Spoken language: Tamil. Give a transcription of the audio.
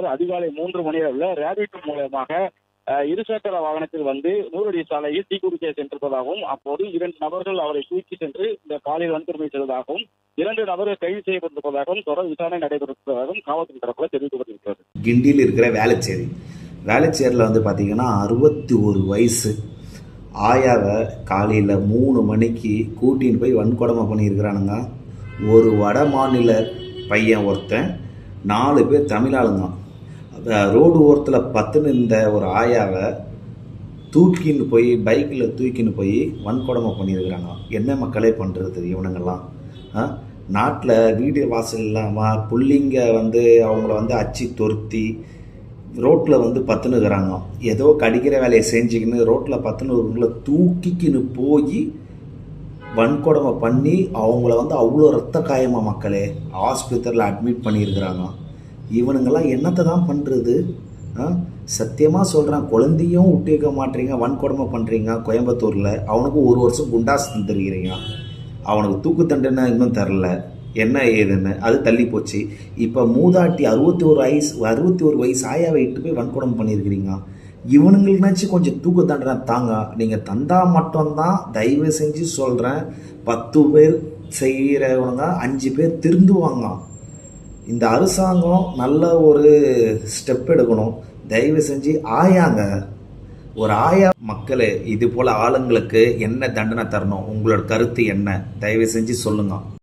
அதிகாலை 3 மணி அளவில் ரேபிட் மூலமாக இருசக்கர வாகனத்தில் வந்து நூறடி சாலையில் டீ குடிக்க சென்றிருப்பதாகவும், அப்போது 2 நபர்கள் அவரை தூக்கி சென்று இந்த பாலியல் வன்கொடுமை செய்ததாகவும், 2 நபர்கள் கைது செய்யப்பட்டிருப்பதாகவும் தொடர் விசாரணை நடைபெற்றிருப்பதாகவும் காவல்துறை தரப்பில் தெரிவிக்கப்பட்டிருக்கிறது. கிண்டியில் இருக்கிற வேளச்சேரியில் வந்து பார்த்தீங்கன்னா 61 வயசு ஆயாவை காலையில் 3 மணிக்கு கூட்டின்னு போய் வன்கொடுமை பண்ணியிருக்கிறானுங்க. ஒரு வட மாநில பையன் ஒருத்தன், 4 பேர் தமிழாளுங்க. ரோடு ஓரத்தில் பத்துன்னு இருந்த ஒரு ஆயாவை தூக்கின்னு போய் பைக்கில் தூக்கின்னு போய் வன்கொடுமை பண்ணியிருக்கிறாங்க. என்ன மக்களே பண்ணுறது இவனுங்கெல்லாம்? நாட்டில் வீடு வாசல் இல்லாமல் புள்ளிங்க வந்து அவங்கள வந்து அச்சு தொருத்தி ரோட்டில் வந்து பத்துனுக்கிறாங்க. ஏதோ கடிக்கிற வேலையை செஞ்சுக்கின்னு ரோட்டில் பத்துனுங்களை தூக்கிக்கின்னு போய் வன்கொடுமை பண்ணி அவங்கள வந்து அவ்வளோ ரத்த காயமாக மக்களே ஆஸ்பத்திரியில் அட்மிட் பண்ணியிருக்கிறாங்க. இவனுங்கெல்லாம் என்னத்தை தான் பண்ணுறது? சத்தியமாக சொல்கிறேன், குழந்தையும் விட்டு வைக்க மாட்டீங்க, வன்கொடுமை பண்ணுறீங்க. கோயம்புத்தூரில் அவனுக்கு 1 வருஷம் குண்டாஸ் தந்துருக்கிறீங்க, அவனுக்கு தூக்கு தண்டனை இன்னும் தரல. என்ன ஏதுன்னு அது தள்ளி போச்சு. இப்போ மூதாட்டி 61 வயசு ஆயாவை இட்டு போய் வன்கொடுமை பண்ணியிருக்கிறீங்க. இவனுங்களுக்குனாச்சும் கொஞ்சம் தூக்கு தண்டனை தாங்க. நீங்கள் தந்தா மட்டும்தான், தயவு செஞ்சு சொல்கிறேன், 10 பேர் செய்கிறவனுங்க 5 பேர் திருந்துவாங்க. இந்த அரசாங்கம் நல்ல ஒரு ஸ்டெப் எடுக்கணும். தயவு செஞ்சு ஒரு ஆயா மக்களே, இது போல் ஆளுங்களுக்கு என்ன தண்டனை தரணும்? உங்களோட கருத்து என்ன? தயவு செஞ்சு சொல்லுங்க.